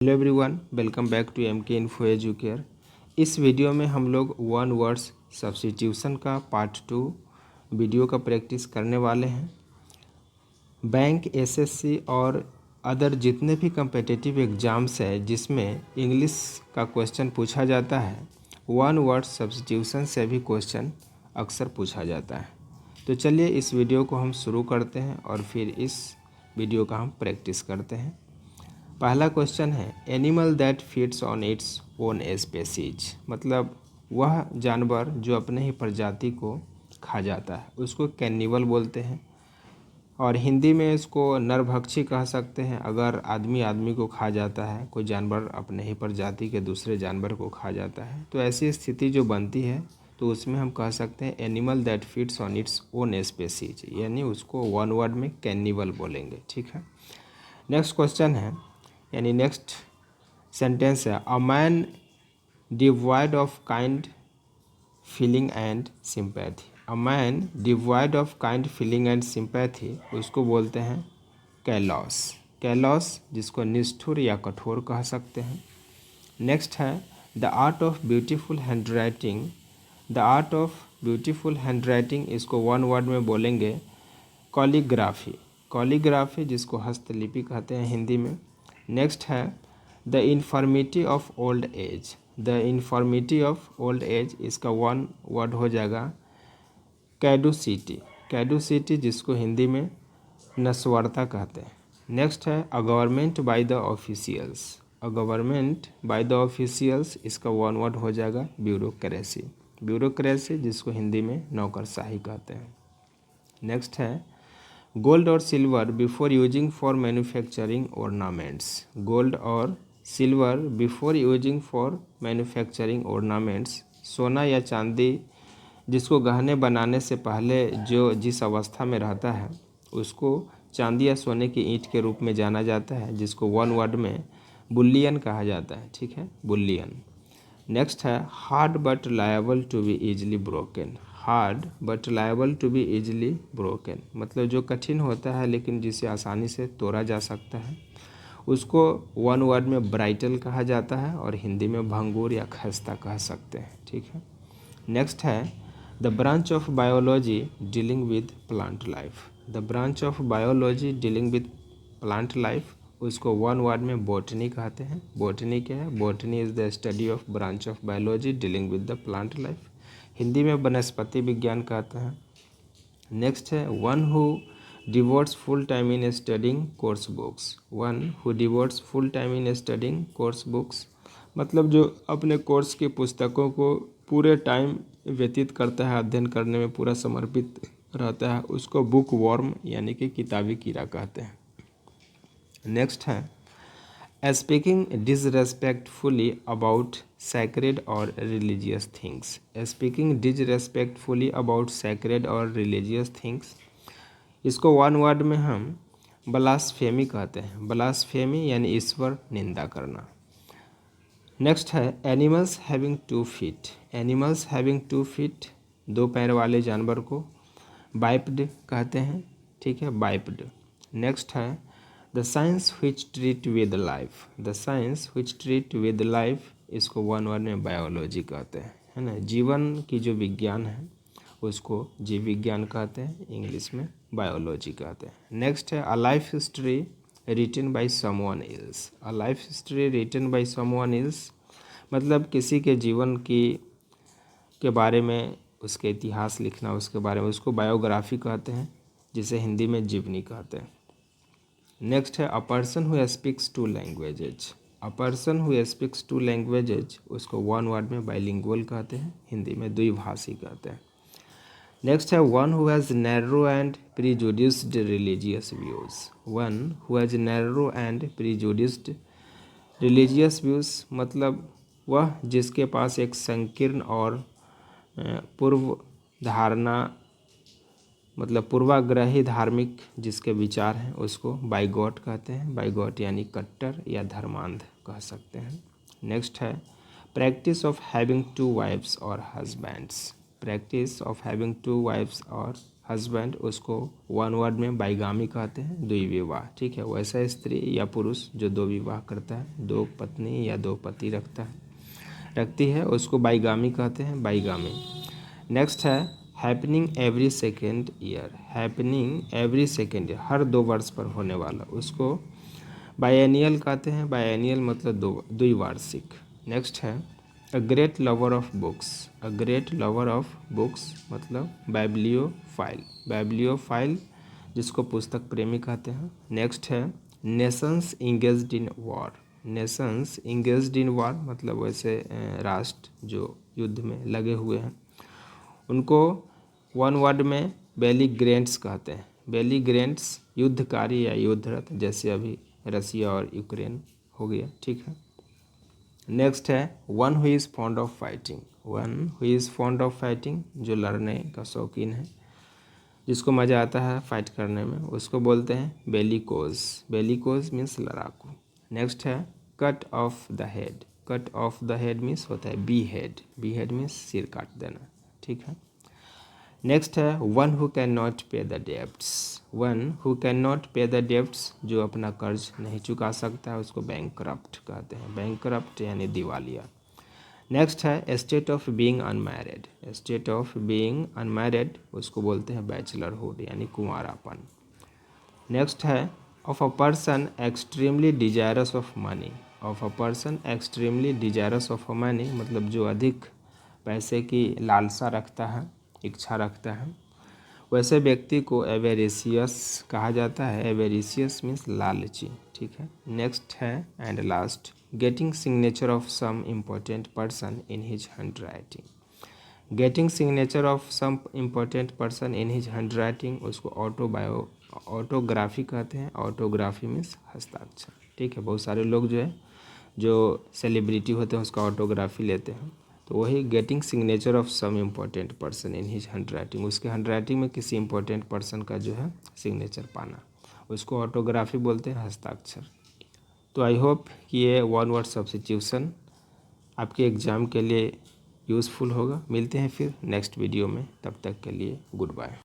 Hello everyone, welcome back to M K Info Educare. इस video में हम लोग वन वर्ड्स सब्स्टिट्यूशन का पार्ट 2 वीडियो का प्रैक्टिस करने वाले हैं। बैंक, एसएससी और अदर जितने भी कम्पिटिटिव एग्ज़ाम्स है जिसमें इंग्लिश का क्वेश्चन पूछा जाता है, वन वर्ड सब्स्टिट्यूशन से भी क्वेश्चन अक्सर पूछा जाता है। तो चलिए इस वीडियो को हम शुरू करते हैं और फिर इस वीडियो का हम प्रैक्टिस करते हैं। पहला क्वेश्चन है animal that feeds on its own species, मतलब वह जानवर जो अपने ही प्रजाति को खा जाता है उसको कैनिवल बोलते हैं। और हिंदी में इसको नरभक्षी कह सकते हैं। अगर आदमी आदमी को खा जाता है, कोई जानवर अपने ही प्रजाति के दूसरे जानवर को खा जाता है, तो ऐसी स्थिति जो बनती है तो उसमें हम कह सकते हैं animal that feeds on its own species, यानी उसको वन वर्ड में कैनिवल बोलेंगे। ठीक है। नेक्स्ट क्वेश्चन है, यानी नेक्स्ट सेंटेंस है a man devoid of kind feeling and sympathy. A man devoid of kind feeling and sympathy, उसको बोलते हैं कैलॉस। कैलॉस जिसको निष्ठुर या कठोर कह सकते हैं। नेक्स्ट है the art of beautiful hand writing. The art of beautiful hand writing, इसको वन वर्ड में बोलेंगे कॉलीग्राफी। कॉलीग्राफी जिसको हस्तलिपि कहते हैं हिंदी में। नेक्स्ट है the infirmity of old age. The infirmity of old age, इसका वन वर्ड हो जाएगा कैडुसिटी। कैडुसिटी जिसको हिंदी में नस्वारता कहते हैं। नेक्स्ट है a government by the officials. A government by the officials, इसका वन वर्ड हो जाएगा ब्यूरोक्रेसी। ब्यूरोक्रेसी जिसको हिंदी में नौकरशाही कहते हैं। नेक्स्ट है गोल्ड और silver before using for manufacturing ornaments. Gold और silver before using for manufacturing ornaments, सोना या चांदी जिसको गहने बनाने से पहले जो जिस अवस्था में रहता है उसको चांदी या सोने की ईंट के रूप में जाना जाता है, जिसको वन वर्ड में बुलियन कहा जाता है। ठीक है, बुलियन। नेक्स्ट है hard but liable to be easily broken. Hard but liable to be easily broken, मतलब जो कठिन होता है लेकिन जिसे आसानी से तोड़ा जा सकता है उसको वन वर्ड में ब्राइटल कहा जाता है और हिंदी में भंगूर या खस्ता कह सकते हैं। ठीक है। नेक्स्ट है the branch of biology dealing with plant life. The branch of biology dealing with plant life, उसको वन वर्ड में बॉटनी कहते हैं। बॉटनी क्या है? Botany is the study of branch of biology dealing with the plant life, Hindi में वनस्पति विज्ञान कहते हैं। नेक्स्ट है one who devotees full time in studying course books. One who devotees full time in studying course books, मतलब जो अपने course की पुस्तकों को पूरे टाइम व्यतीत करता है, अध्ययन करने में पूरा समर्पित रहता है, उसको बुक वॉर्म यानी कि किताबी कीड़ा कहते हैं। नेक्स्ट है स्पीकिंग डिसरेस्पेक्टफुली अबाउट सैक्रेड और religious things. Speaking disrespectfully about sacred और रिलीजियस थिंग्स, इसको वन वर्ड में हम ब्लास्फेमी कहते हैं। ब्लास्फेमी यानी ईश्वर निंदा करना। नेक्स्ट है animals having 2 feet. Animals having 2 feet, 2 पैर वाले जानवर को बाइप्ड कहते हैं। ठीक है, बाइप्ड। नेक्स्ट है the science which treat with life. The science which treat with life, इसको वन वर्ड में बायोलॉजी कहते हैं, है ना। जीवन की जो विज्ञान है उसको जीव विज्ञान कहते हैं, इंग्लिश में बायोलॉजी कहते हैं। नेक्स्ट है a life history written by someone else. A life history written by someone else, मतलब किसी के जीवन के बारे में उसके इतिहास लिखना, उसके बारे में, उसको बायोग्राफी कहते हैं, जिसे हिंदी में जीवनी कहते हैं। नेक्स्ट है a person who speaks 2 languages. A person who speaks 2 languages, उसको वन वर्ड में बाइलिंगुअल कहते हैं, हिंदी में द्विभाषी कहते हैं। नेक्स्ट है one who has narrow and prejudiced religious views. One who has narrow and prejudiced religious views, मतलब वह जिसके पास एक संकीर्ण और पूर्व धारणा, मतलब पूर्वाग्रही धार्मिक जिसके विचार हैं उसको बाइगॉट कहते हैं। बाइगॉट यानी कट्टर या धर्मांध कह सकते हैं। नेक्स्ट है प्रैक्टिस ऑफ हैविंग 2 वाइफ्स और husbands. Practice of having 2 wifes और हस्बैंड, उसको वन वर्ड में बाइगामी कहते हैं, द्विविवाह। ठीक है, वैसा स्त्री या पुरुष जो दो विवाह करता है, दो पत्नी या दो पति रखती है, उसको बाइगामी कहते हैं, बाइगामी। नेक्स्ट है happening every second year. Happening every second year, हर 2 वर्ष पर होने वाला, उसको बायनियल कहते हैं। बायनियल मतलब द्विवार्षिक। नेक्स्ट है a great lover of books. A great lover of books मतलब बाइब्लियोफाइल। बाइब्लियोफाइल जिसको पुस्तक प्रेमी कहते हैं। नेक्स्ट है Nations engaged in war. Nations engaged in war मतलब वैसे राष्ट्र जो युद्ध में लगे हुए हैं, उनको वन वर्ड में बेलिग्रेंट्स कहते हैं। बेलिग्रेंट्स युद्धकारी या युद्धरत, जैसे अभी रसिया और यूक्रेन हो गया। ठीक है, नेक्स्ट है one who is fond of fighting. One who is fond of fighting जो लड़ने का शौकीन है, जिसको मज़ा आता है फाइट करने में, उसको बोलते हैं बेलिकोज। बेलिकोज मीन्स लड़ाकू। नेक्स्ट है cut off the head. Cut off the head means होता है behead. Behead means सिर काट देना। ठीक है, नेक्स्ट है one who can not pay the debts. One who can not pay the debts जो अपना कर्ज नहीं चुका सकता है, उसको बैंकरप्ट कहते हैं। बैंकरप्ट यानी दिवालिया। नेक्स्ट है state of being unmarried. State of being unmarried उसको बोलते हैं बैचलरहुड यानी कुंवारापन। नेक्स्ट है of a person extremely desirous of money. Of a person extremely desirous of money मतलब जो अधिक पैसे की लालसा रखता है, इच्छा रखता है, वैसे व्यक्ति को एवेरिशियस कहा जाता है। एवेरिशियस मीन्स लालची। ठीक है, नेक्स्ट है and last getting signature of some important person in his hand writing. Getting signature of some important person in his hand writing उसको ऑटोग्राफी कहते हैं। ऑटोग्राफी मीन्स हस्ताक्षर। ठीक है, बहुत सारे लोग जो है जो सेलिब्रिटी होते हैं उसका ऑटोग्राफी लेते हैं, तो वही getting signature of some important person in his hand writing, उसके हैंड राइटिंग में किसी इम्पोर्टेंट पर्सन का जो है सिग्नेचर पाना, उसको ऑटोग्राफी बोलते हैं, हस्ताक्षर। तो आई होप कि ये वन वर्ड सब्स्टिट्यूशन आपके एग्ज़ाम के लिए यूज़फुल होगा। मिलते हैं फिर नेक्स्ट वीडियो में, तब तक के लिए गुड बाय।